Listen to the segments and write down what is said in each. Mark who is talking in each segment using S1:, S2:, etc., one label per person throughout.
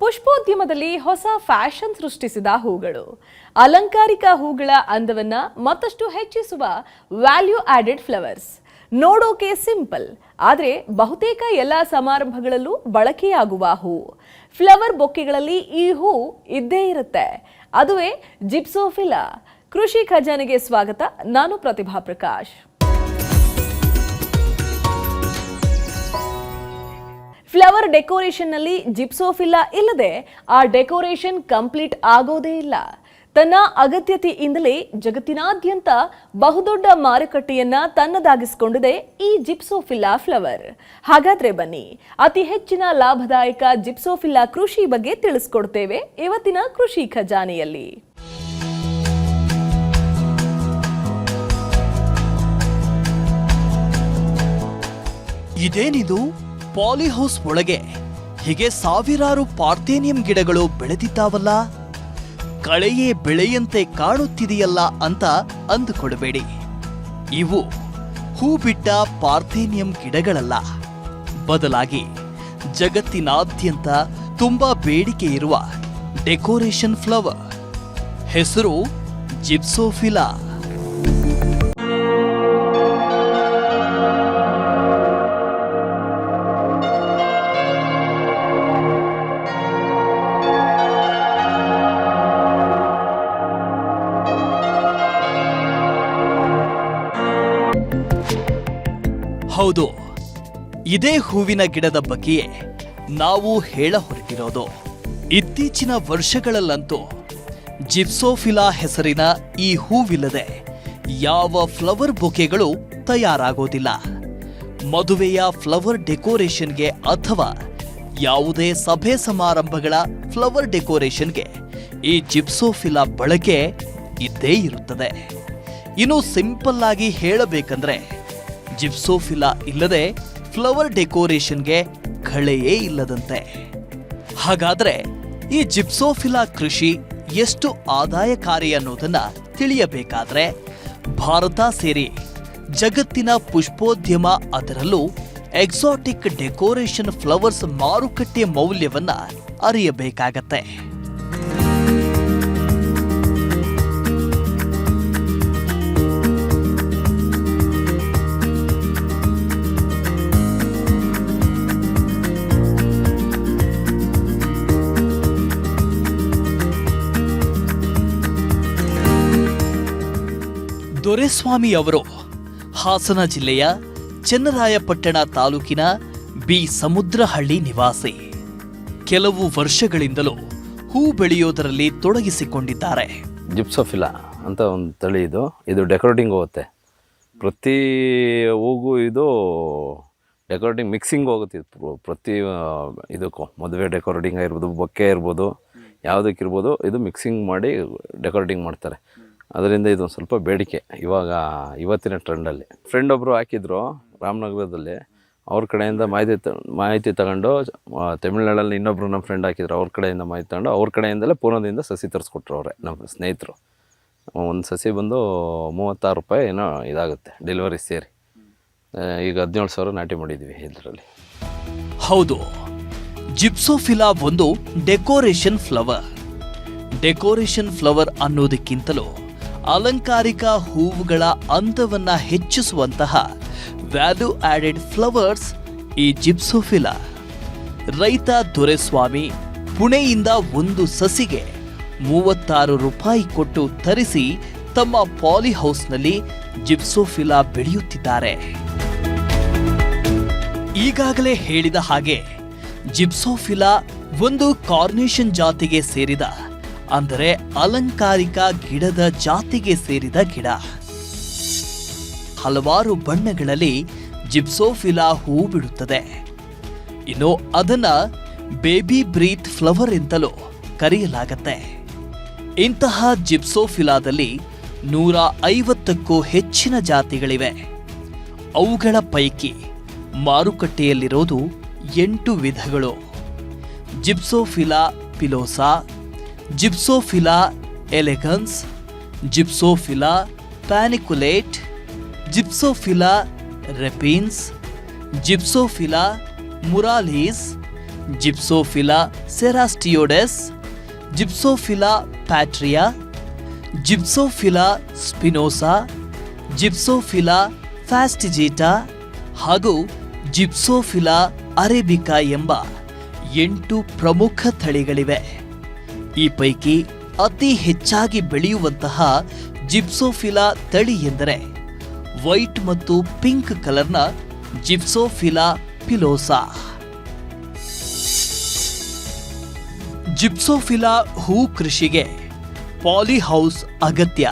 S1: ಪುಷ್ಪೋದ್ಯಮದಲ್ಲಿ ಹೊಸ ಫ್ಯಾಷನ್ ಸೃಷ್ಟಿಸಿದ ಹೂಗಳು. ಅಲಂಕಾರಿಕ ಹೂಗಳ ಅಂದವನ್ನ ಮತ್ತಷ್ಟು ಹೆಚ್ಚಿಸುವ ವ್ಯಾಲ್ಯೂ ಆಡೆಡ್ ಫ್ಲವರ್ಸ್. ನೋಡೋಕೆ ಸಿಂಪಲ್, ಆದರೆ ಬಹುತೇಕ ಎಲ್ಲ ಸಮಾರಂಭಗಳಲ್ಲೂ ಬಳಕೆಯಾಗುವ ಹೂ. ಫ್ಲವರ್ ಬೊಕ್ಕೆಗಳಲ್ಲಿ ಈ ಹೂ ಇದ್ದೇ ಇರುತ್ತೆ. ಅದುವೇ ಜಿಪ್ಸೋಫಿಲಾ. ಕೃಷಿ ಖಜಾನೆಗೆ ಸ್ವಾಗತ. ನಾನು ಪ್ರತಿಭಾ ಪ್ರಕಾಶ್. ಫ್ಲವರ್ ಡೆಕೋರೇಷನ್ ನಲ್ಲಿ ಜಿಪ್ಸೋಫಿಲಾ ಇಲ್ಲದೆ ಆ ಡೆಕೋರೇಷನ್ ಕಂಪ್ಲೀಟ್ ಆಗೋದೇ ಇಲ್ಲ. ತನ್ನ ಅಗತ್ಯತೆಯಿಂದಲೇ ಜಗತ್ತಿನಾದ್ಯಂತ ಬಹುದೊಡ್ಡ ಮಾರುಕಟ್ಟೆಯನ್ನ ತನ್ನದಾಗಿಸಿಕೊಂಡಿದೆ ಈ ಜಿಪ್ಸೋಫಿಲಾ ಫ್ಲವರ್. ಹಾಗಾದ್ರೆ ಬನ್ನಿ, ಅತಿ ಹೆಚ್ಚಿನ ಲಾಭದಾಯಕ ಜಿಪ್ಸೋಫಿಲಾ ಕೃಷಿ ಬಗ್ಗೆ ತಿಳಿಸ್ಕೊಡ್ತೇವೆ ಇವತ್ತಿನ ಕೃಷಿ ಖಜಾನೆಯಲ್ಲಿ.
S2: ಇದೇನಿದು? ಪಾಲಿಹೌಸ್ ಒಳಗೆ ಹೀಗೆ ಸಾವಿರಾರು ಪಾರ್ಥೇನಿಯಂ ಗಿಡಗಳು ಬೆಳೆದಿದ್ದಾವಲ್ಲ, ಕಳೆಯೇ ಬೆಳೆಯಂತೆ ಕಾಣುತ್ತಿದೆಯಲ್ಲ ಅಂತ ಅಂದುಕೊಡಬೇಡಿ. ಇವು ಹೂ ಬಿಟ್ಟ ಪಾರ್ಥೇನಿಯಂ ಗಿಡಗಳಲ್ಲ, ಬದಲಾಗಿ ಜಗತ್ತಿನಾದ್ಯಂತ ತುಂಬಾ ಬೇಡಿಕೆ ಇರುವ ಡೆಕೋರೇಷನ್ ಫ್ಲವರ್. ಹೆಸರು ಜಿಪ್ಸೋಫಿಲಾ. ಹೌದು, ಇದೇ ಹೂವಿನ ಗಿಡದ ಬಗ್ಗೆಯೇ ನಾವು ಹೇಳ ಹೊರಟಿರೋದು. ಇತ್ತೀಚಿನ ವರ್ಷಗಳಲ್ಲಂತೂ ಜಿಪ್ಸೋಫಿಲಾ ಹೆಸರಿನ ಈ ಹೂವಿಲ್ಲದೆ ಯಾವ ಫ್ಲವರ್ ಬೊಕೆಗಳು ತಯಾರಾಗೋದಿಲ್ಲ. ಮದುವೆಯ ಫ್ಲವರ್ ಡೆಕೋರೇಷನ್ಗೆ ಅಥವಾ ಯಾವುದೇ ಸಭೆ ಸಮಾರಂಭಗಳ ಫ್ಲವರ್ ಡೆಕೋರೇಷನ್ಗೆ ಈ ಜಿಪ್ಸೋಫಿಲಾ ಬಳಕೆ ಇದ್ದೇ ಇರುತ್ತದೆ. ಇನ್ನು ಸಿಂಪಲ್ ಆಗಿ ಹೇಳಬೇಕಂದ್ರೆ, ಜಿಪ್ಸೋಫಿಲಾ ಇಲ್ಲದೆ ಫ್ಲವರ್ ಡೆಕೋರೇಷನ್ಗೆ ಕಳೆಯೇ ಇಲ್ಲದಂತೆ. ಹಾಗಾದ್ರೆ ಈ ಜಿಪ್ಸೋಫಿಲಾ ಕೃಷಿ ಎಷ್ಟು ಆದಾಯಕಾರಿ ಅನ್ನೋದನ್ನ ತಿಳಿಯಬೇಕಾದ್ರೆ ಭಾರತ ಸೇರಿ ಜಗತ್ತಿನ ಪುಷ್ಪೋದ್ಯಮ, ಅದರಲ್ಲೂ ಎಕ್ಸಾಟಿಕ್ ಡೆಕೋರೇಷನ್ ಫ್ಲವರ್ಸ್ ಮಾರುಕಟ್ಟೆ ಮೌಲ್ಯವನ್ನ ಅರಿಯಬೇಕಾಗತ್ತೆ. ದೊರೆಸ್ವಾಮಿ ಅವರು ಹಾಸನ ಜಿಲ್ಲೆಯ ಚನ್ನರಾಯಪಟ್ಟಣ ತಾಲೂಕಿನ ಬಿ ಸಮುದ್ರಹಳ್ಳಿ ನಿವಾಸಿ. ಕೆಲವು ವರ್ಷಗಳಿಂದಲೂ ಹೂ ಬೆಳೆಯೋದರಲ್ಲಿ ತೊಡಗಿಸಿಕೊಂಡಿದ್ದಾರೆ.
S3: ಜಿಪ್ಸೋಫಿಲಾ ಅಂತ ಒಂದು ತಳಿ ಇದು ಡೆಕೋರೇಟಿಂಗ್ ಹೋಗುತ್ತೆ. ಪ್ರತಿ ಹೂಗೂ ಇದು ಡೆಕೋರೇಟಿಂಗ್ ಮಿಕ್ಸಿಂಗ್ ಹೋಗುತ್ತೆ. ಪ್ರತಿ ಇದಕ್ಕೂ ಮದುವೆ ಡೆಕೋರೇಟಿಂಗ್ ಆಗಿರ್ಬೋದು, ಬೊಕ್ಕೆ ಇರ್ಬೋದು, ಯಾವುದಕ್ಕಿರ್ಬೋದು, ಇದು ಮಿಕ್ಸಿಂಗ್ ಮಾಡಿ ಡೆಕೋರೇಟಿಂಗ್ ಮಾಡ್ತಾರೆ. ಅದರಿಂದ ಇದೊಂದು ಸ್ವಲ್ಪ ಬೇಡಿಕೆ ಇವತ್ತಿನ ಟ್ರೆಂಡಲ್ಲಿ. ಫ್ರೆಂಡ್ ಒಬ್ಬರು ಹಾಕಿದ್ರು ರಾಮನಗರದಲ್ಲಿ. ಅವ್ರ ಕಡೆಯಿಂದ ಮಾಹಿತಿ ತಗೊಂಡು, ತಮಿಳ್ನಾಡಲ್ಲಿ ಇನ್ನೊಬ್ರು ನಮ್ಮ ಫ್ರೆಂಡ್ ಹಾಕಿದ್ರು, ಅವ್ರ ಕಡೆಯಿಂದ ಮಾಹಿತಿ ತಗೊಂಡು, ಅವ್ರ ಕಡೆಯಿಂದಲೇ ಪೂರ್ಣದಿಂದ ಸಸಿ ತರಿಸ್ಕೊಟ್ರು ಅವರೇ, ನಮ್ಮ ಸ್ನೇಹಿತರು. ಒಂದು ಸಸಿ ಬಂದು 36 ರೂಪಾಯಿ ಏನೋ ಇದಾಗುತ್ತೆ ಡೆಲಿವರಿ ಸೇರಿ. ಈಗ 17,000 ನಾಟಿ ಮಾಡಿದ್ವಿ ಇದರಲ್ಲಿ.
S2: ಹೌದು, ಜಿಪ್ಸೋಫಿಲಾ ಒಂದು ಡೆಕೋರೇಷನ್ ಫ್ಲವರ್. ಡೆಕೋರೇಷನ್ ಫ್ಲವರ್ ಅನ್ನೋದಕ್ಕಿಂತಲೂ ಅಲಂಕಾರಿಕ ಹೂವುಗಳ ಅಂದವನ್ನ ಹೆಚ್ಚಿಸುವಂತಹ ವ್ಯಾಲ್ಯೂ ಆಡೆಡ್ ಫ್ಲವರ್ಸ್ ಈ ಜಿಪ್ಸೋಫಿಲಾ. ರೈತ ದೊರೆಸ್ವಾಮಿ ಪುಣೆಯಿಂದ ಒಂದು ಸಸಿಗೆ 36 ರೂಪಾಯಿ ಕೊಟ್ಟು ತರಿಸಿ ತಮ್ಮ ಪಾಲಿಹೌಸ್ನಲ್ಲಿ ಜಿಪ್ಸೋಫಿಲಾ ಬೆಳೆಯುತ್ತಿದ್ದಾರೆ. ಈಗಾಗಲೇ ಹೇಳಿದ ಹಾಗೆ ಜಿಪ್ಸೋಫಿಲಾ ಒಂದು ಕಾರ್ನೇಷನ್ ಜಾತಿಗೆ ಸೇರಿದ, ಅಂದರೆ ಅಲಂಕಾರಿಕ ಗಿಡದ ಜಾತಿಗೆ ಸೇರಿದ ಗಿಡ. ಹಲವಾರು ಬಣ್ಣಗಳಲ್ಲಿ ಜಿಪ್ಸೋಫಿಲಾ ಹೂ ಬಿಡುತ್ತದೆ. ಇನ್ನು ಅದನ್ನ ಬೇಬಿ ಬ್ರೀತ್ ಫ್ಲವರ್ ಎಂತಲೂ ಕರೆಯಲಾಗತ್ತೆ. ಇಂತಹ ಜಿಪ್ಸೋಫಿಲಾದಲ್ಲಿ 150ಕ್ಕೂ ಹೆಚ್ಚಿನ ಜಾತಿಗಳಿವೆ. ಅವುಗಳ ಪೈಕಿ ಮಾರುಕಟ್ಟೆಯಲ್ಲಿರೋದು 8 ವಿಧಗಳು. ಜಿಪ್ಸೋಫಿಲಾ ಪಿಲೋಸಾ, ಜಿಪ್ಸೋಫಿಲಾ ಎಲೆಗನ್ಸ್, ಜಿಪ್ಸೋಫಿಲಾ ಪ್ಯಾನಿಕುಲೇಟ್, ಜಿಪ್ಸೋಫಿಲಾ ರೆಪಿನ್ಸ್, ಜಿಪ್ಸೋಫಿಲಾ ಮುರಾಲಿಸ್, ಜಿಪ್ಸೋಫಿಲಾ ಸೆರಾಸ್ಟಿಯೋಡೆಸ್, ಜಿಪ್ಸೋಫಿಲಾ ಪ್ಯಾಟ್ರಿಯಾ, ಜಿಪ್ಸೋಫಿಲಾ ಸ್ಪಿನೋಸಾ, ಜಿಪ್ಸೋಫಿಲಾ ಫ್ಯಾಸ್ಟಿಜಿಟಾ ಹಾಗೂ ಜಿಪ್ಸೋಫಿಲಾ ಅರೇಬಿಕಾ ಎಂಬ 8 ಪ್ರಮುಖ ತಳಿಗಳಿವೆ. ಈ ಪೈಕಿ ಅತಿ ಹೆಚ್ಚಾಗಿ ಬೆಳೆಯುವಂತಹ ಜಿಪ್ಸೋಫಿಲಾ ತಳಿ ಎಂದರೆ ವೈಟ್ ಮತ್ತು ಪಿಂಕ್ ಕಲರ್ನ ಜಿಪ್ಸೋಫಿಲಾ ಪಿಲೋಸಾ. ಜಿಪ್ಸೋಫಿಲಾ ಹೂ ಕೃಷಿಗೆ ಪಾಲಿಹೌಸ್ ಅಗತ್ಯ.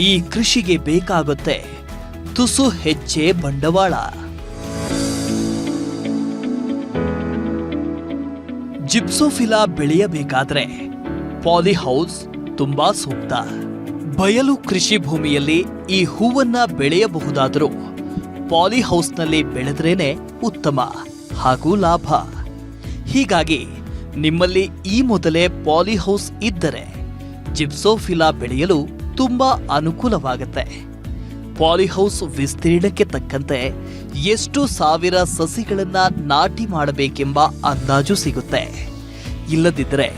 S2: ಈ ಕೃಷಿಗೆ ಬೇಕಾಗುತ್ತೆ ತುಸು ಹೆಚ್ಚೆ ಬಂಡವಾಳ. ಜಿಪ್ಸೋಫಿಲಾ ಬೆಳೆಯಬೇಕಾದ್ರೆ ಪಾಲಿಹೌಸ್ ತುಂಬಾ ಸೂಕ್ತ. ಬಯಲು ಕೃಷಿ ಭೂಮಿಯಲ್ಲಿ ಈ ಹೂವನ್ನ ಬೆಳೆಯಬಹುದಾದರೂ ಪಾಲಿಹೌಸ್ನಲ್ಲಿ ಬೆಳೆದ್ರೇನೆ ಉತ್ತಮ ಹಾಗೂ ಲಾಭ. ಹೀಗಾಗಿ ನಿಮ್ಮಲ್ಲಿ ಈ ಮೊದಲೇ ಪಾಲಿಹೌಸ್ ಇದ್ದರೆ ಜಿಪ್ಸೋಫಿಲಾ ಬೆಳೆಯಲು ತುಂಬಾ ಅನುಕೂಲವಾಗುತ್ತೆ. ಪಾಲಿಹೌಸ್ ವಿಸ್ತೀರ್ಣಕ್ಕೆ ತಕ್ಕಂತೆ ಎಷ್ಟು ಸಾವಿರ ಸಸಿಗಳನ್ನ ನಾಟಿ ಮಾಡಬೇಕೆಂಬ ಅಂದಾಜು ಸಿಗುತ್ತೆ. ಇಲ್ಲದಿದ್ದರೆ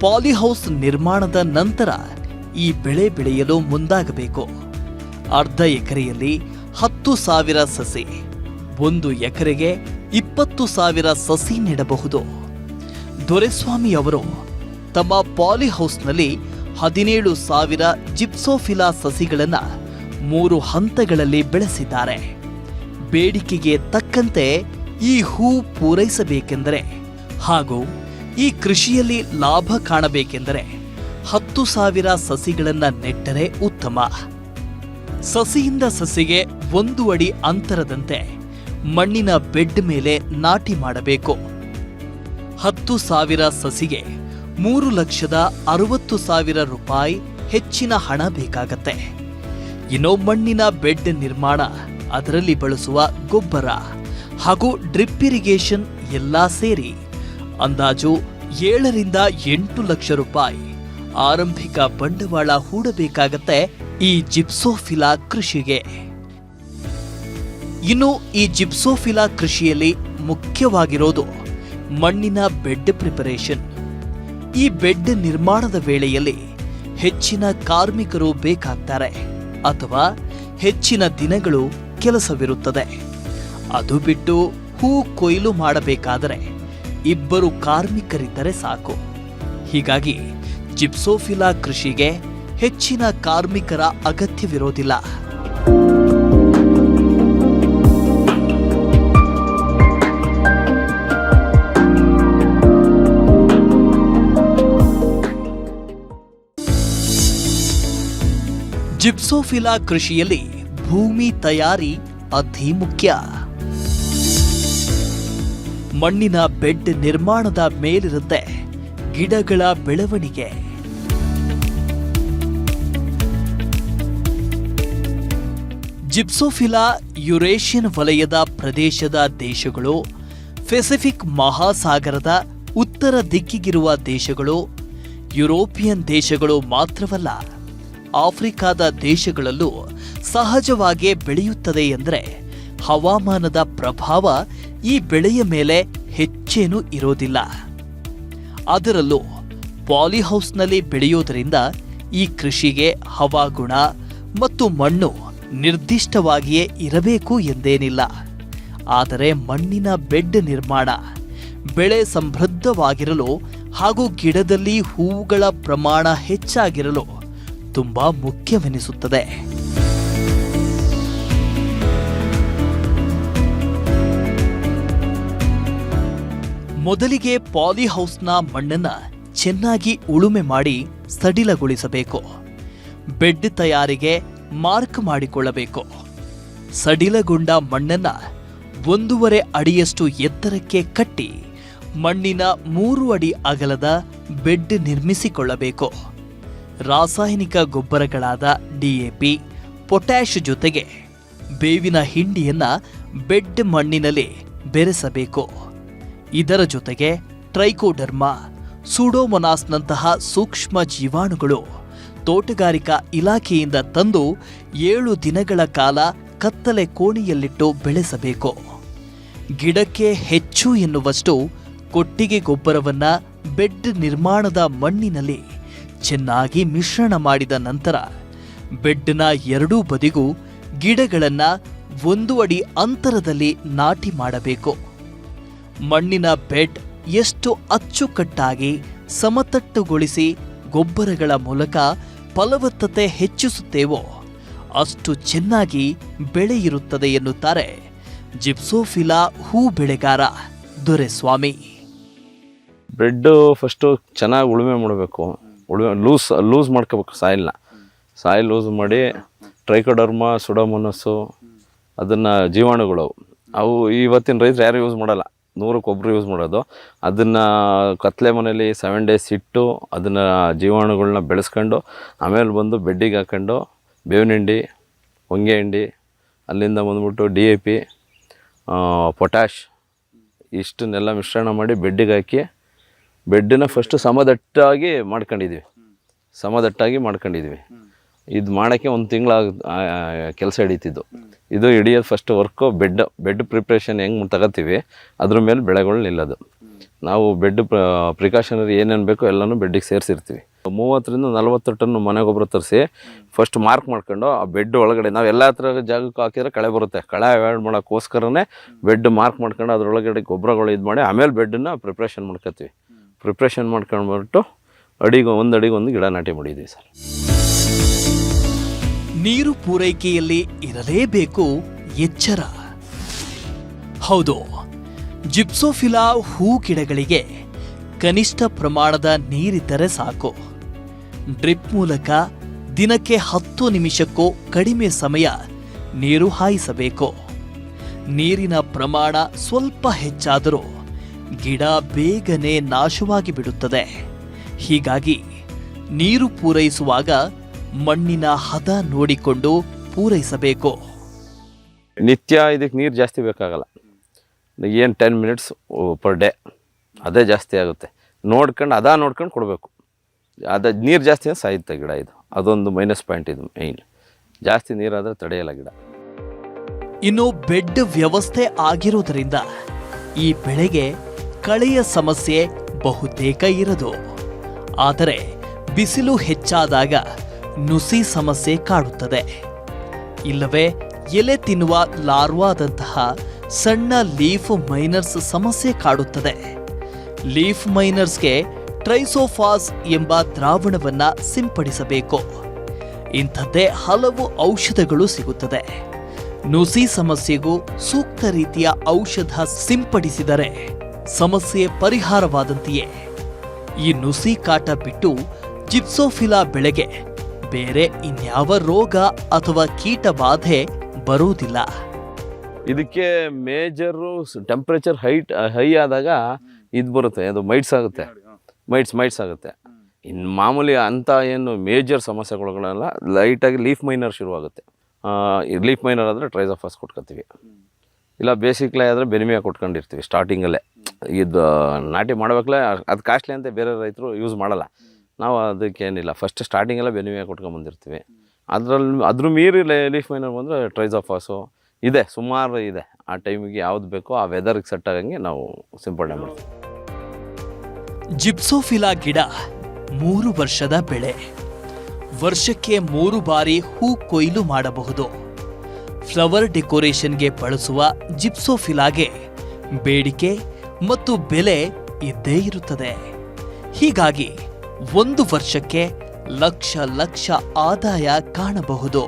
S2: ಪಾಲಿಹೌಸ್ ನಿರ್ಮಾಣದ ನಂತರ ಈ ಬೆಳೆ ಬೆಳೆಯಲು ಮುಂದಾಗಬೇಕು. ಅರ್ಧ ಎಕರೆಯಲ್ಲಿ 10,000 ಸಸಿ, 1 ಎಕರೆಗೆ 20,000 ಸಸಿ ನೆಡಬಹುದು. ದೊರೆಸ್ವಾಮಿ ಅವರು ತಮ್ಮ ಪಾಲಿಹೌಸ್ನಲ್ಲಿ 17,000 ಜಿಪ್ಸೋಫಿಲಾ ಸಸಿಗಳನ್ನು 3 ಹಂತಗಳಲ್ಲಿ ಬೆಳೆಸಿದ್ದಾರೆ. ಬೇಡಿಕೆಗೆ ತಕ್ಕಂತೆ ಈ ಹೂ ಪೂರೈಸಬೇಕೆಂದರೆ ಹಾಗೂ ಈ ಕೃಷಿಯಲ್ಲಿ ಲಾಭ ಕಾಣಬೇಕೆಂದರೆ 10,000 ಸಸಿಗಳನ್ನು ನೆಟ್ಟರೆ ಉತ್ತಮ. ಸಸಿಯಿಂದ ಸಸಿಗೆ 1 ಅಡಿ ಅಂತರದಂತೆ ಮಣ್ಣಿನ ಬೆಡ್ ಮೇಲೆ ನಾಟಿ ಮಾಡಬೇಕು. 10,000 ಸಸಿಗೆ 3,60,000 ರೂಪಾಯಿ ಹೆಚ್ಚಿನ ಹಣ ಬೇಕಾಗತ್ತೆ. ಇನ್ನು ಮಣ್ಣಿನ ಬೆಡ್ ನಿರ್ಮಾಣ, ಅದರಲ್ಲಿ ಬಳಸುವ ಗೊಬ್ಬರ ಹಾಗೂ ಡ್ರಿಪ್ ಇರಿಗೇಷನ್ ಎಲ್ಲ ಸೇರಿ ಅಂದಾಜು 7ರಿಂದ 8 ಲಕ್ಷ ರೂಪಾಯಿ ಆರಂಭಿಕ ಬಂಡವಾಳ ಹೂಡಬೇಕಾಗತ್ತೆ ಈ ಜಿಪ್ಸೋಫಿಲಾ ಕೃಷಿಗೆ. ಇನ್ನು ಈ ಜಿಪ್ಸೋಫಿಲಾ ಕೃಷಿಯಲ್ಲಿ ಮುಖ್ಯವಾಗಿರೋದು ಮಣ್ಣಿನ ಬೆಡ್ ಪ್ರಿಪರೇಷನ್. ಈ ಬೆಡ್ ನಿರ್ಮಾಣದ ವೇಳೆಯಲ್ಲಿ ಹೆಚ್ಚಿನ ಕಾರ್ಮಿಕರು ಬೇಕಾಗ್ತಾರೆ ಅಥವಾ ಹೆಚ್ಚಿನ ದಿನಗಳು ಕೆಲಸವಿರುತ್ತದೆ. ಅದು ಬಿಟ್ಟು ಹೂ ಕೊಯ್ಲು ಮಾಡಬೇಕಾದರೆ 2 ಕಾರ್ಮಿಕರಿದ್ದರೆ ಸಾಕು. ಹೀಗಾಗಿ ಜಿಪ್ಸೋಫಿಲಾ ಕೃಷಿಗೆ ಹೆಚ್ಚಿನ ಕಾರ್ಮಿಕರ ಅಗತ್ಯವಿರೋದಿಲ್ಲ. ಜಿಪ್ಸೋಫಿಲಾ ಕೃಷಿಯಲ್ಲಿ ಭೂಮಿ ತಯಾರಿ ಅತಿ ಮುಖ್ಯ. ಮಣ್ಣಿನ ಬೆಡ್ ನಿರ್ಮಾಣದ ಮೇಲಿರುತ್ತೆ ಗಿಡಗಳ ಬೆಳವಣಿಗೆ. ಜಿಪ್ಸೋಫಿಲಾ ಯುರೇಷಿಯನ್ ವಲಯದ ಪ್ರದೇಶದ ದೇಶಗಳು, ಪೆಸಿಫಿಕ್ ಮಹಾಸಾಗರದ ಉತ್ತರ ದಿಕ್ಕಿಗಿರುವ ದೇಶಗಳು, ಯುರೋಪಿಯನ್ ದೇಶಗಳು ಮಾತ್ರವಲ್ಲ, ಆಫ್ರಿಕಾದ ದೇಶಗಳಲ್ಲೂ ಸಹಜವಾಗಿ ಬೆಳೆಯುತ್ತದೆ ಎಂದರೆ ಹವಾಮಾನದ ಪ್ರಭಾವ ಈ ಬೆಳೆಯ ಮೇಲೆ ಹೆಚ್ಚೇನೂ ಇರೋದಿಲ್ಲ. ಅದರಲ್ಲೂ ಪಾಲಿಹೌಸ್ನಲ್ಲಿ ಬೆಳೆಯೋದರಿಂದ ಈ ಕೃಷಿಗೆ ಹವಾಗುಣ ಮತ್ತು ಮಣ್ಣು ನಿರ್ದಿಷ್ಟವಾಗಿಯೇ ಇರಬೇಕು ಎಂದೇನಿಲ್ಲ. ಆದರೆ ಮಣ್ಣಿನ ಬೆಡ್ ನಿರ್ಮಾಣ ಬೆಳೆ ಸಮೃದ್ಧವಾಗಿರಲು ಹಾಗೂ ಗಿಡದಲ್ಲಿ ಹೂವುಗಳ ಪ್ರಮಾಣ ಹೆಚ್ಚಾಗಿರಲು ತುಂಬಾ ಮುಖ್ಯವೆನಿಸುತ್ತದೆ. ಮೊದಲಿಗೆ ಪಾಲಿಹೌಸ್ನ ಮಣ್ಣನ್ನ ಚೆನ್ನಾಗಿ ಉಳುಮೆ ಮಾಡಿ ಸಡಿಲಗೊಳಿಸಬೇಕು. ಬೆಡ್ ತಯಾರಿಗೆ ಮಾರ್ಕ್ ಮಾಡಿಕೊಳ್ಳಬೇಕು. ಸಡಿಲಗೊಂಡ ಮಣ್ಣನ್ನ 1.5 ಅಡಿಯಷ್ಟು ಎತ್ತರಕ್ಕೆ ಕಟ್ಟಿ ಮಣ್ಣಿನ 3 ಅಡಿ ಅಗಲದ ಬೆಡ್ ನಿರ್ಮಿಸಿಕೊಳ್ಳಬೇಕು. ರಾಸಾಯನಿಕ ಗೊಬ್ಬರಗಳಾದ ಡಿಎಪಿ, ಪೊಟ್ಯಾಷ್ ಜೊತೆಗೆ ಬೇವಿನ ಹಿಂಡಿಯನ್ನ ಬೆಡ್ ಮಣ್ಣಿನಲ್ಲಿ ಬೆರೆಸಬೇಕು. ಇದರ ಜೊತೆಗೆ ಟ್ರೈಕೋಡರ್ಮಾ, ಸೂಡೋಮೊನಾಸ್ನಂತಹ ಸೂಕ್ಷ್ಮ ಜೀವಾಣುಗಳು ತೋಟಗಾರಿಕಾ ಇಲಾಖೆಯಿಂದ ತಂದು 7 ದಿನಗಳ ಕಾಲ ಕತ್ತಲೆ ಕೋಣೆಯಲ್ಲಿಟ್ಟು ಬೆಳೆಸಬೇಕು. ಗಿಡಕ್ಕೆ ಹೆಚ್ಚು ಎನ್ನುವಷ್ಟು ಕೊಟ್ಟಿಗೆ ಗೊಬ್ಬರವನ್ನ ಬೆಡ್ ನಿರ್ಮಾಣದ ಮಣ್ಣಿನಲ್ಲಿ ಚೆನ್ನಾಗಿ ಮಿಶ್ರಣ ಮಾಡಿದ ನಂತರ ಬೆಡ್ನ ಎರಡೂ ಬದಿಗೂ ಗಿಡಗಳನ್ನ 1 ಅಡಿ ಅಂತರದಲ್ಲಿ ನಾಟಿ ಮಾಡಬೇಕು. ಮಣ್ಣಿನ ಬೆಡ್ ಎಷ್ಟು ಅಚ್ಚುಕಟ್ಟಾಗಿ ಸಮತಟ್ಟುಗೊಳಿಸಿ ಗೊಬ್ಬರಗಳ ಮೂಲಕ ಫಲವತ್ತತೆ ಹೆಚ್ಚಿಸುತ್ತೇವೋ ಅಷ್ಟು ಚೆನ್ನಾಗಿ ಬೆಳೆ ಇರುತ್ತದೆ ಎನ್ನುತ್ತಾರೆ ಜಿಪ್ಸೋಫಿಲಾ ಹೂ ಬೆಳೆಗಾರ ದೊರೆಸ್ವಾಮಿ.
S3: ಬೆಡ್ಡು ಫಸ್ಟು ಚೆನ್ನಾಗಿ ಉಳುಮೆ ಮಾಡಬೇಕು. ಉಳುಮೆ ಲೂಸ್ ಮಾಡ್ಕೋಬೇಕು. ಸಾಯಿಲ್ ಲೂಸ್ ಮಾಡಿ ಟ್ರೈಕೋಡರ್ಮ, ಸುಡೋಮೋನಸ್ಸು, ಅದನ್ನು ಜೀವಾಣುಗಳು ಅವು ಇವತ್ತಿನ ರೈತರು ಯಾರು ಯೂಸ್ ಮಾಡಲ್ಲ. 100ಕ್ಕೆ ಒಬ್ಬರು ಯೂಸ್ ಮಾಡೋದು. ಅದನ್ನು ಕತ್ಲೆ ಮನೇಲಿ 7 ಡೇಸ್ ಇಟ್ಟು ಅದನ್ನು ಜೀವಾಣುಗಳನ್ನ ಬೆಳೆಸ್ಕೊಂಡು ಆಮೇಲೆ ಬಂದು ಬೆಡ್ಡಿಗೆ ಹಾಕ್ಕೊಂಡು ಬೇವಿನ ಹಿಂಡಿ, ಹೊಂಗೆ ಹಿಂಡಿ, ಅಲ್ಲಿಂದ ಬಂದ್ಬಿಟ್ಟು DAP, ಪೊಟ್ಯಾಶ್ ಇಷ್ಟನ್ನೆಲ್ಲ ಮಿಶ್ರಣ ಮಾಡಿ ಬೆಡ್ಡಿಗೆ ಹಾಕಿ ಬೆಡ್ಡನ್ನ ಫಸ್ಟು ಸಮದಟ್ಟಾಗಿ ಮಾಡ್ಕೊಂಡಿದ್ವಿ. ಇದು ಮಾಡೋಕ್ಕೆ 1 ತಿಂಗಳ ಕೆಲಸ ಹಿಡಿತಿದ್ದು. ಇದು ಹಿಡಿಯೋದು ಫಸ್ಟ್ ವರ್ಕು ಬೆಡ್ ಪ್ರಿಪ್ರೇಷನ್ ಹೆಂಗೆ ತಗೋತೀವಿ ಅದ್ರ ಮೇಲೆ ಬೆಳೆಗಳು ನಿಲ್ಲೋದು. ನಾವು ಬೆಡ್ ಪ್ರಿಕಾಷನರಿ ಏನೇನು ಬೇಕೋ ಎಲ್ಲನೂ ಬೆಡ್ಡಿಗೆ ಸೇರಿಸಿರ್ತೀವಿ. 30ರಿಂದ 40 ಟನ್ ಮನೆ ಗೊಬ್ಬರ ತರಿಸಿ ಫಸ್ಟ್ ಮಾರ್ಕ್ ಮಾಡ್ಕೊಂಡು ಆ ಬೆಡ್ ಒಳಗಡೆ ನಾವು ಎಲ್ಲ ಥರ ಜಾಗಕ್ಕೆ ಹಾಕಿದ್ರೆ ಕಳೆ ಬರುತ್ತೆ. ಕಳೆ ಅವಾಯ್ಡ್ ಮಾಡೋಕ್ಕೋಸ್ಕರನೇ ಬೆಡ್ ಮಾರ್ಕ್ ಮಾಡ್ಕೊಂಡು ಅದರೊಳಗಡೆ ಗೊಬ್ಬರಗಳು ಇದು ಮಾಡಿ ಆಮೇಲೆ ಬೆಡ್ಡನ್ನ ಪ್ರಿಪ್ರೇಷನ್ ಮಾಡ್ಕೊತೀವಿ. ಪ್ರಿಪ್ರೇಷನ್ ಮಾಡ್ಕೊಂಡ್ಬಿಟ್ಟು 1 ಅಡಿಗೆ ಒಂದು ಗಿಡ ನಾಟಿ ಮಾಡಿದ್ದೀವಿ ಸರ್.
S2: ನೀರು ಪೂರೈಕೆಯಲ್ಲಿ ಇರಲೇಬೇಕು ಎಚ್ಚರ. ಹೌದು, ಜಿಪ್ಸೋಫಿಲಾ ಹೂ ಗಿಡಗಳಿಗೆ ಕನಿಷ್ಠ ಪ್ರಮಾಣದ ನೀರಿದ್ದರೆ ಸಾಕು. ಡ್ರಿಪ್ ಮೂಲಕ ದಿನಕ್ಕೆ 10 ನಿಮಿಷಕ್ಕೂ ಕಡಿಮೆ ಸಮಯ ನೀರು ಹಾಯಿಸಬೇಕು. ನೀರಿನ ಪ್ರಮಾಣ ಸ್ವಲ್ಪ ಹೆಚ್ಚಾದರೂ ಗಿಡ ಬೇಗನೆ ನಾಶವಾಗಿ ಬಿಡುತ್ತದೆ. ಹೀಗಾಗಿ ನೀರು ಪೂರೈಸುವಾಗ ಮಣ್ಣಿನ ಹದ ನೋಡಿಕೊಂಡು ಪೂರೈಸಬೇಕು.
S3: ನಿತ್ಯ ಇದಕ್ಕೆ ನೀರು ಜಾಸ್ತಿ ಬೇಕಾಗಲ್ಲ. ಏನು 10 ಮಿನಿಟ್ಸ್ ಪರ್ ಡೇ ಅದೇ ಜಾಸ್ತಿ ಆಗುತ್ತೆ. ನೋಡ್ಕೊಂಡು ಕೊಡಬೇಕು. ನೀರು ಜಾಸ್ತಿ ಸಾಯುತ್ತೆ ಗಿಡ. ಅದೊಂದು ಮೈನಸ್ ಪಾಯಿಂಟ್. ಇದು ಮೈನ್. ಜಾಸ್ತಿ ನೀರಾದರೆ ತಡೆಯಲ್ಲ ಗಿಡ.
S2: ಇನ್ನು ಬೆಡ್ ವ್ಯವಸ್ಥೆ ಆಗಿರುವುದರಿಂದ ಈ ಬೆಳೆಗೆ ಕಳೆಯ ಸಮಸ್ಯೆ ಬಹುತೇಕ ಇರದು. ಆದರೆ ಬಿಸಿಲು ಹೆಚ್ಚಾದಾಗ ನುಸಿ ಸಮಸ್ಯೆ ಕಾಡುತ್ತದೆ. ಇಲ್ಲವೇ ಎಲೆ ತಿನ್ನುವ ಲಾರ್ವಾದಂತಹ ಸಣ್ಣ ಲೀಫ್ ಮೈನರ್ಸ್ ಸಮಸ್ಯೆ ಕಾಡುತ್ತದೆ. ಲೀಫ್ ಮೈನರ್ಸ್ಗೆ ಟ್ರೈಸೋಫಾಸ್ ಎಂಬ ದ್ರಾವಣವನ್ನ ಸಿಂಪಡಿಸಬೇಕು. ಇಂಥದ್ದೇ ಹಲವು ಔಷಧಗಳು ಸಿಗುತ್ತದೆ. ನುಸಿ ಸಮಸ್ಯೆಗೂ ಸೂಕ್ತ ರೀತಿಯ ಔಷಧ ಸಿಂಪಡಿಸಿದರೆ ಸಮಸ್ಯೆ ಪರಿಹಾರವಾದಂತೆಯೇ. ಈ ನುಸಿ ಕಾಟ ಬಿಟ್ಟು ಜಿಪ್ಸೋಫಿಲಾ ಬೆಳೆಗೆ ಬೇರೆ ಇನ್ಯಾವ ರೋಗ ಅಥವಾ ಕೀಟ ಬಾಧೆ ಬರುವುದಿಲ್ಲ.
S3: ಇದಕ್ಕೆ ಮೇಜರು ಟೆಂಪ್ರೇಚರ್ ಹೈ ಆದಾಗ ಇದು ಬರುತ್ತೆ. ಅದು ಮೈಟ್ಸ್ ಆಗುತ್ತೆ. ಇನ್ನು ಮಾಮೂಲಿ ಅಂಥ ಏನು ಮೇಜರ್ ಸಮಸ್ಯೆಗಳಲ್ಲ. ಲೈಟಾಗಿ ಲೀಫ್ ಮೈನರ್ ಶುರುವಾಗುತ್ತೆ. ಲೀಫ್ ಮೈನರ್ ಆದರೆ ಟ್ರೈಸೋಫಾಸ್ ಕೊಟ್ಕೊತೀವಿ. ಇಲ್ಲ ಬೇಸಿಕ್ಲೈ ಆದರೆ ಬೆನಿಮಿಯಾ ಕೊಟ್ಕೊಂಡಿರ್ತೀವಿ ಸ್ಟಾರ್ಟಿಂಗಲ್ಲೇ. ಇದು ನಾಟಿ ಮಾಡಬೇಕಲ್ಲ, ಅದು ಕಾಸ್ಟ್ಲಿ ಅಂತ ಬೇರೆ ರೈತರು ಯೂಸ್ ಮಾಡಲ್ಲ. ನಾವು ಅದಕ್ಕೇನಿಲ್ಲ, ಫಸ್ಟ್ ಸ್ಟಾರ್ಟಿಂಗೆಲ್ಲ ಬೆನಿಮಿಯಾ ಕೊಟ್ಕೊಂಬಂದಿರ್ತೀವಿ. ಅದ್ರ ಮೀರಿ ಲೀಫ್ ಮೈನರ್ ಬಂದರೆ ಟ್ರೈಸೋಫಾಸು ಇದೆ, ಸುಮಾರು ಇದೆ. ಆ ಟೈಮಿಗೆ ಯಾವ್ದು ಬೇಕೋ ಆ ವೆದರ್ಗೆ ಸೆಟ್ ಆಗಂಗೆ ನಾವು ಸಿಂಪಡಣೆ ಮಾಡ್ತೀವಿ.
S2: ಜಿಪ್ಸೋಫಿಲಾ ಗಿಡ 3 ವರ್ಷದ ಬೆಳೆ. ವರ್ಷಕ್ಕೆ 3 ಬಾರಿ ಹೂ ಕೊಯ್ಲು ಮಾಡಬಹುದು. ಫ್ಲವರ್ ಡೆಕೋರೇಷನ್ಗೆ ಬಳಸುವ ಜಿಪ್ಸೋಫಿಲಾಗೆ ಬೇಡಿಕೆ ಮತ್ತು ಬೆಲೆ ಇದ್ದೇ ಇರುತ್ತದೆ. ಹೀಗಾಗಿ 1 ವರ್ಷಕ್ಕೆ ಲಕ್ಷ ಆದಾಯ ಕಾಣಬಹುದು.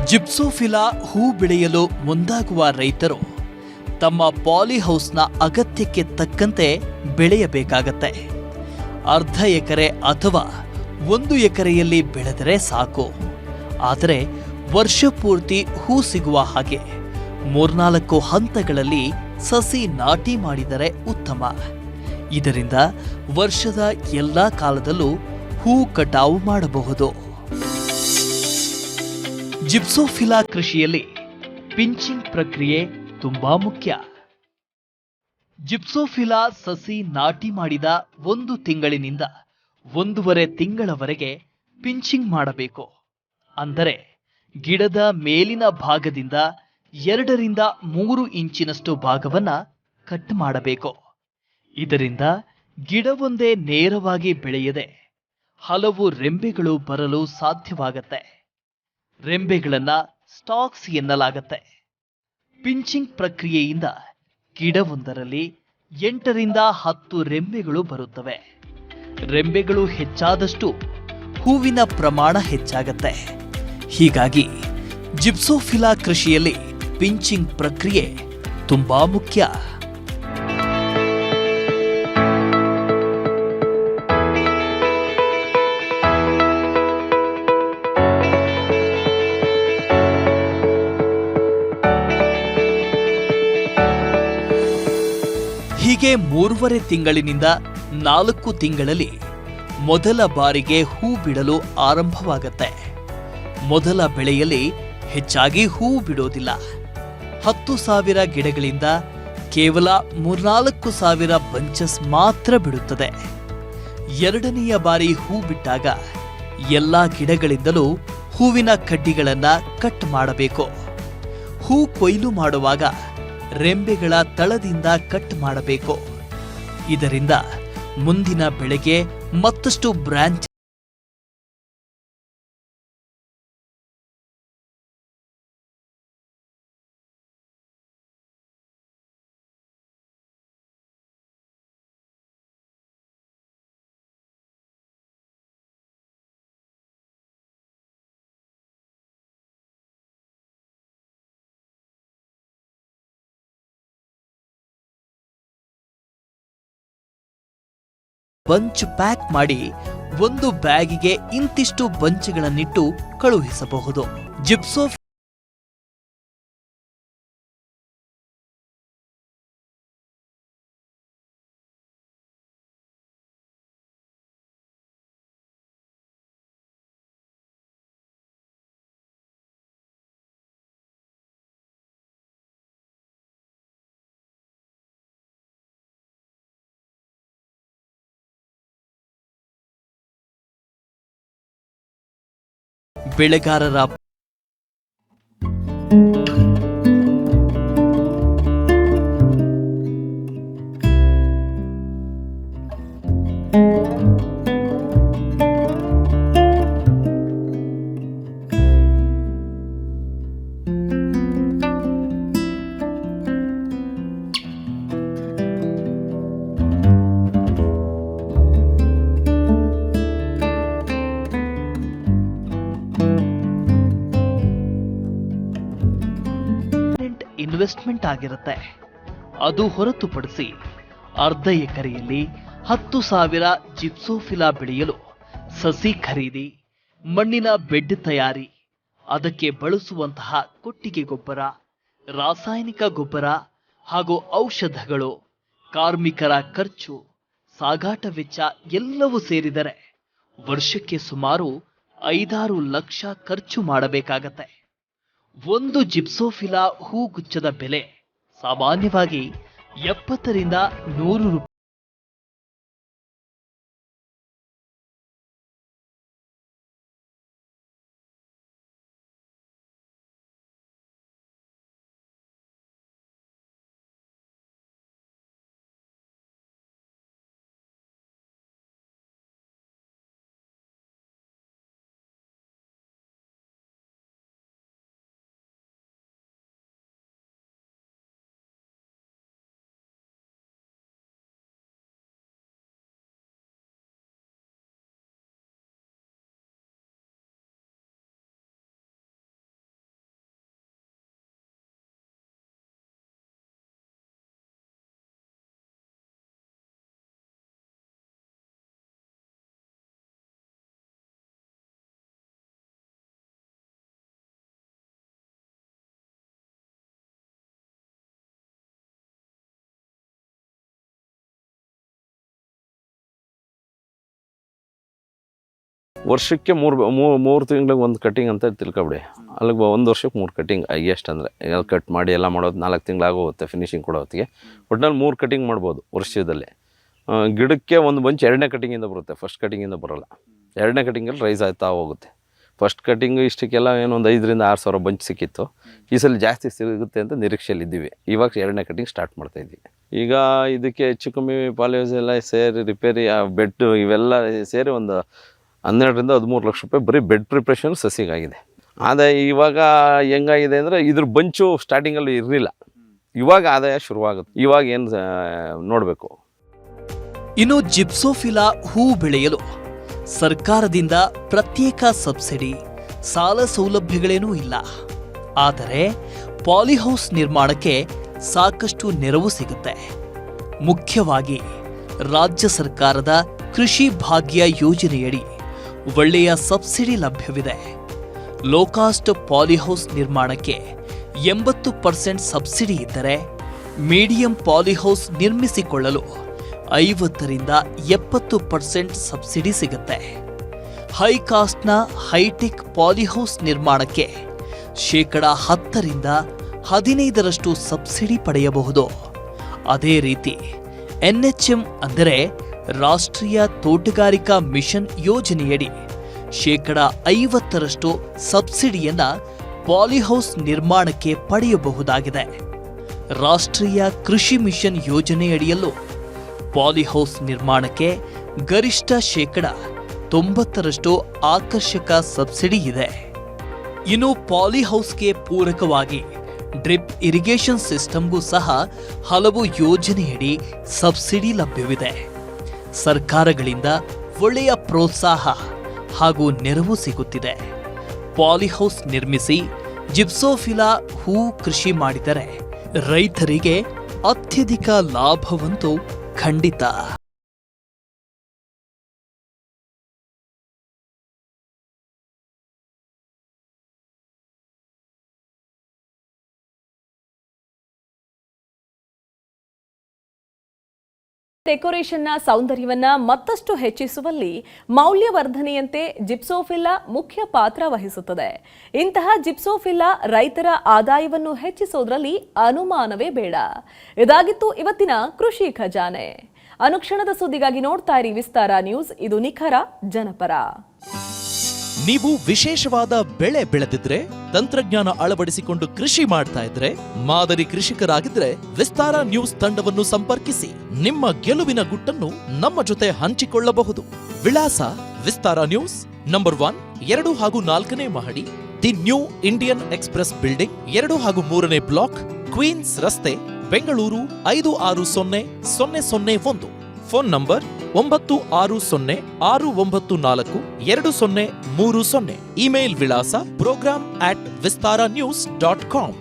S2: ಜಿಪ್ಸೋಫಿಲಾ ಹೂ ಬೆಳೆಯಲು ಮುಂದಾಗುವ ರೈತರು ತಮ್ಮ ಪಾಲಿಹೌಸ್ನ ಅಗತ್ಯಕ್ಕೆ ತಕ್ಕಂತೆ ಬೆಳೆಯಬೇಕಾಗತ್ತೆ. ಅರ್ಧ ಎಕರೆ ಅಥವಾ 1 ಎಕರೆಯಲ್ಲಿ ಬೆಳೆದರೆ ಸಾಕು. ಆದರೆ ವರ್ಷ ಪೂರ್ತಿ ಹೂ ಸಿಗುವ ಹಾಗೆ 3-4 ಹಂತಗಳಲ್ಲಿ ಸಸಿ ನಾಟಿ ಮಾಡಿದರೆ ಉತ್ತಮ. ಇದರಿಂದ ವರ್ಷದ ಎಲ್ಲ ಕಾಲದಲ್ಲೂ ಹೂ ಕಟಾವು ಮಾಡಬಹುದು. ಜಿಪ್ಸೋಫಿಲಾ ಕೃಷಿಯಲ್ಲಿ ಪಿಂಚಿಂಗ್ ಪ್ರಕ್ರಿಯೆ ತುಂಬಾ ಮುಖ್ಯ. ಜಿಪ್ಸೋಫಿಲಾ ಸಸಿ ನಾಟಿ ಮಾಡಿದ 1 ತಿಂಗಳಿನಿಂದ 1.5 ತಿಂಗಳವರೆಗೆ ಪಿಂಚಿಂಗ್ ಮಾಡಬೇಕು. ಅಂದರೆ ಗಿಡದ ಮೇಲಿನ ಭಾಗದಿಂದ 2 ರಿಂದ 3 ಇಂಚಿನಷ್ಟು ಭಾಗವನ್ನ ಕಟ್ ಮಾಡಬೇಕು. ಇದರಿಂದ ಗಿಡವೊಂದೇ ನೇರವಾಗಿ ಬೆಳೆಯದೆ ಹಲವು ರೆಂಬೆಗಳು ಬರಲು ಸಾಧ್ಯವಾಗತ್ತೆ. ರೆಂಬೆಗಳನ್ನ ಸ್ಟಾಕ್ಸ್ ಎನ್ನಲಾಗತ್ತೆ. ಪಿಂಚಿಂಗ್ ಪ್ರಕ್ರಿಯೆಯಿಂದ ಗಿಡವೊಂದರಲ್ಲಿ 8 ರಿಂದ 10 ರೆಂಬೆಗಳು ಬರುತ್ತವೆ. ರೆಂಬೆಗಳು ಹೆಚ್ಚಾದಷ್ಟು ಹೂವಿನ ಪ್ರಮಾಣ ಹೆಚ್ಚಾಗತ್ತೆ. ಹೀಗಾಗಿ ಜಿಪ್ಸೋಫಿಲಾ ಕೃಷಿಯಲ್ಲಿ ಪಿಂಚಿಂಗ್ ಪ್ರಕ್ರಿಯೆ ತುಂಬಾ ಮುಖ್ಯ. ಹೀಗೆ 3.5 ತಿಂಗಳಿನಿಂದ 4 ತಿಂಗಳಲ್ಲಿ ಮೊದಲ ಬಾರಿಗೆ ಹೂ ಬಿಡಲು ಆರಂಭವಾಗತ್ತೆ. ಮೊದಲ ಬೆಳೆಯಲ್ಲಿ ಹೆಚ್ಚಾಗಿ ಹೂ ಬಿಡೋದಿಲ್ಲ. 10,000 ಗಿಡಗಳಿಂದ ಕೇವಲ 3-4,000 ಬಂಚಸ್ ಮಾತ್ರ ಬಿಡುತ್ತದೆ. 2ನೆಯ ಬಾರಿ ಹೂ ಬಿಟ್ಟಾಗ ಎಲ್ಲಾ ಗಿಡಗಳಿಂದಲೂ ಹೂವಿನ ಕಡ್ಡಿಗಳನ್ನ ಕಟ್ ಮಾಡಬೇಕು. ಹೂ ಕೊಯ್ಲು ಮಾಡುವಾಗ ರೆಂಬೆಗಳ ತಳದಿಂದ ಕಟ್ ಮಾಡಬೇಕು. ಇದರಿಂದ ಮುಂದಿನ ಬೆಳೆಗೆ ಮತ್ತಷ್ಟು ಬ್ರಾಂಚ್ ಬಂಚ್ ಪ್ಯಾಕ್ ಮಾಡಿ ಒಂದು ಬ್ಯಾಗಿಗೆ ಇಂತಿಷ್ಟು ಬಂಚ್ಗಳನ್ನಿಟ್ಟು ಕಳುಹಿಸಬಹುದು. ಜಿಪ್ಸೋ ಬೆಳೆಗಾರರ ಇನ್ವೆಸ್ಟ್ಮೆಂಟ್ ಆಗಿರುತ್ತೆ. ಅದು ಹೊರತುಪಡಿಸಿ ಅರ್ಧ ಎಕರೆಯಲ್ಲಿ 10,000 ಜಿಪ್ಸೋಫಿಲಾ ಬೆಳೆಯಲು ಸಸಿ ಖರೀದಿ, ಮಣ್ಣಿನ ಬೆಡ್ ತಯಾರಿ, ಅದಕ್ಕೆ ಬಳಸುವಂತಹ ಕೊಟ್ಟಿಗೆ ಗೊಬ್ಬರ, ರಾಸಾಯನಿಕ ಗೊಬ್ಬರ ಹಾಗೂ ಔಷಧಗಳು, ಕಾರ್ಮಿಕರ ಖರ್ಚು, ಸಾಗಾಟ ವೆಚ್ಚ ಎಲ್ಲವೂ ಸೇರಿದರೆ ವರ್ಷಕ್ಕೆ ಸುಮಾರು 5-6 ಲಕ್ಷ ಖರ್ಚು ಮಾಡಬೇಕಾಗತ್ತೆ. ಒಂದು ಜಿಪ್ಸೋಫಿಲಾ ಹೂಗುಚ್ಛದ ಬೆಲೆ ಸಾಮಾನ್ಯವಾಗಿ 70 ರಿಂದ 100
S3: ವರ್ಷಕ್ಕೆ ಮೂರು ತಿಂಗಳಿಗೆ ಒಂದು ಕಟಿಂಗ್ ಅಂತ ತಿಳ್ಕೊಬಿಡಿ. ಅಲ್ಲಿಗೆ 1 ವರ್ಷಕ್ಕೆ 3 ಕಟಿಂಗ್ ಹೈಯೆಸ್ಟ್ ಅಂದರೆ ಕಟ್ ಮಾಡಿ ಎಲ್ಲ ಮಾಡೋದು 4 ತಿಂಗಳಾಗೋಗುತ್ತೆ ಫಿನಿಶಿಂಗ್ ಕೊಡೋ ಹೊತ್ತಿಗೆ. ಒಟ್ಟಿನಲ್ಲಿ 3 ಕಟಿಂಗ್ ಮಾಡ್ಬೋದು ವರ್ಷದಲ್ಲಿ. ಗಿಡಕ್ಕೆ ಒಂದು ಬಂಚ್ 2ನೇ ಕಟಿಂಗಿಂದ ಬರುತ್ತೆ, ಫಸ್ಟ್ ಕಟಿಂಗಿಂದ ಬರೋಲ್ಲ. 2ನೇ ಕಟಿಂಗಲ್ಲಿ ರೈಸ್ ಆಯ್ತಾ ಹೋಗುತ್ತೆ. ಫಸ್ಟ್ ಕಟಿಂಗು ಇಷ್ಟಕ್ಕೆಲ್ಲ ಏನೊಂದು 5,000 to 6,000 ಬಂಚ್ ಸಿಕ್ಕಿತ್ತು. ಈ ಸಲ ಜಾಸ್ತಿ ಸಿಗುತ್ತೆ ಅಂತ ನಿರೀಕ್ಷೆಯಲ್ಲಿದ್ದೀವಿ. ಇವಾಗ 2ನೇ ಕಟಿಂಗ್ ಸ್ಟಾರ್ಟ್ ಮಾಡ್ತಾಯಿದ್ದೀವಿ. ಈಗ ಇದಕ್ಕೆ ಹೆಚ್ಚು ಕಮ್ಮಿ ಪಾಲಿಯೋಸ್ ಎಲ್ಲ ಸೇರಿ ರಿಪೇರಿ, ಬೆಡ್ ಇವೆಲ್ಲ ಸೇರಿ ಒಂದು 12 to 13 ಲಕ್ಷ ರೂಪಾಯಿ ಬರೀ ಬೆಡ್ ಪ್ರಿಪ್ರೇಷನ್ ಸಸಿಗಾಗಿದೆ. ಆದಾಯ ಇವಾಗ ಹೆಂಗಾಗಿದೆ ಅಂದರೆ ಇದ್ರ ಬಂಚು ಸ್ಟಾರ್ಟಿಂಗಲ್ಲಿ ಇರಲಿಲ್ಲ, ಇವಾಗ ಆದಾಯ ಶುರುವಾಗುತ್ತೆ. ಇವಾಗ ಏನು ನೋಡಬೇಕು.
S2: ಇನ್ನು ಜಿಪ್ಸೋಫಿಲಾ ಹೂ ಬೆಳೆಯಲು ಸರ್ಕಾರದಿಂದ ಪ್ರತ್ಯೇಕ ಸಬ್ಸಿಡಿ, ಸಾಲ ಸೌಲಭ್ಯಗಳೇನೂ ಇಲ್ಲ. ಆದರೆ ಪಾಲಿಹೌಸ್ ನಿರ್ಮಾಣಕ್ಕೆ ಸಾಕಷ್ಟು ನೆರವು ಸಿಗುತ್ತೆ. ಮುಖ್ಯವಾಗಿ ರಾಜ್ಯ ಸರ್ಕಾರದ ಕೃಷಿ ಭಾಗ್ಯ ಯೋಜನೆಯಡಿ ಒಳ್ಳೆಯ ಸಬ್ಸಿಡಿ ಲಭ್ಯವಿದೆ. ಲೋ ಕಾಸ್ಟ್ ಪಾಲಿಹೌಸ್ ನಿರ್ಮಾಣಕ್ಕೆ 80% ಸಬ್ಸಿಡಿ ಇದ್ದರೆ, ಮೀಡಿಯಂ ಪಾಲಿಹೌಸ್ ನಿರ್ಮಿಸಿಕೊಳ್ಳಲು 50 ರಿಂದ 70% ಸಬ್ಸಿಡಿ ಸಿಗುತ್ತೆ. ಹೈ ಕಾಸ್ಟ್ನ ಹೈಟೆಕ್ ಪಾಲಿಹೌಸ್ ನಿರ್ಮಾಣಕ್ಕೆ 10% ರಿಂದ 15% ಸಬ್ಸಿಡಿ ಪಡೆಯಬಹುದು. ಅದೇ ರೀತಿ NHM ಅಂದರೆ ರಾಷ್ಟ್ರೀಯ ತೋಟಗಾರಿಕಾ ಮಿಷನ್ ಯೋಜನೆಯಡಿ 50% ಸಬ್ಸಿಡಿಯನ್ನ ಪಾಲಿಹೌಸ್ ನಿರ್ಮಾಣಕ್ಕೆ ಪಡೆಯಬಹುದಾಗಿದೆ. ರಾಷ್ಟ್ರೀಯ ಕೃಷಿ ಮಿಷನ್ ಯೋಜನೆಯಡಿಯಲ್ಲೂ ಪಾಲಿಹೌಸ್ ನಿರ್ಮಾಣಕ್ಕೆ ಗರಿಷ್ಠ 90% ಆಕರ್ಷಕ ಸಬ್ಸಿಡಿ ಇದೆ. ಇನ್ನು ಪಾಲಿಹೌಸ್ಗೆ ಪೂರಕವಾಗಿ ಡ್ರಿಪ್ ಇರಿಗೇಷನ್ ಸಿಸ್ಟಮ್ಗೂ ಸಹ ಹಲವು ಯೋಜನೆಯಡಿ ಸಬ್ಸಿಡಿ ಲಭ್ಯವಿದೆ. ಸರ್ಕಾರಗಳಿಂದ ಒಳ್ಳೆಯ ಪ್ರೋತ್ಸಾಹ ಹಾಗೂ ನೆರವು ಸಿಗುತ್ತಿದೆ. ಪಾಲಿಹೌಸ್ ನಿರ್ಮಿಸಿ ಜಿಪ್ಸೋಫಿಲಾ ಹೂ ಕೃಷಿ ಮಾಡಿದರೆ ರೈತರಿಗೆ ಅತ್ಯಧಿಕ ಲಾಭವಂತೂ ಖಂಡಿತ.
S1: ಡೆಕೋರೇಷನ್ನ ಸೌಂದರ್ಯವನ್ನ ಮತ್ತಷ್ಟು ಹೆಚ್ಚಿಸುವಲ್ಲಿ ಮೌಲ್ಯವರ್ಧನೆಯಂತೆ ಜಿಪ್ಸೋಫಿಲ್ಲಾ ಮುಖ್ಯ ಪಾತ್ರ ವಹಿಸುತ್ತದೆ. ಇಂತಹ ಜಿಪ್ಸೋಫಿಲ್ಲಾ ರೈತರ ಆದಾಯವನ್ನು ಹೆಚ್ಚಿಸುವುದರಲ್ಲಿ ಅನುಮಾನವೇ ಬೇಡ. ಇದಾಗಿತ್ತು ಇವತ್ತಿನ ಕೃಷಿ ಖಜಾನೆ. ಅನುಕ್ಷಣದ ಸುದ್ದಿಗಾಗಿ ನೋಡ್ತಾ ಇರಿ ವಿಸ್ತಾರ ನ್ಯೂಸ್. ಇದು ನಿಖರ ಜನಪರ.
S4: ನೀವು ವಿಶೇಷವಾದ ಬೆಳೆ ಬೆಳೆದಿದ್ರೆ, ತಂತ್ರಜ್ಞಾನ ಅಳವಡಿಸಿಕೊಂಡು ಕೃಷಿ ಮಾಡ್ತಾ ಇದ್ರೆ, ಮಾದರಿ ಕೃಷಿಕರಾಗಿದ್ರೆ ವಿಸ್ತಾರ ನ್ಯೂಸ್ ತಂಡವನ್ನು ಸಂಪರ್ಕಿಸಿ ನಿಮ್ಮ ಗೆಲುವಿನ ಗುಟ್ಟನ್ನು ನಮ್ಮ ಜೊತೆ ಹಂಚಿಕೊಳ್ಳಬಹುದು. ವಿಳಾಸ ವಿಸ್ತಾರ ನ್ಯೂಸ್, ನಂಬರ್ 1, 2 ಹಾಗೂ 4ನೇ ಮಹಡಿ, the new Indian express building, 2 ಹಾಗೂ 3ನೇ ಬ್ಲಾಕ್, ಕ್ವೀನ್ಸ್ ರಸ್ತೆ, ಬೆಂಗಳೂರು 560001. Phone number 9606942030. ಇಮೇಲ್ ವಿಳಾಸ program@vistaranews.com.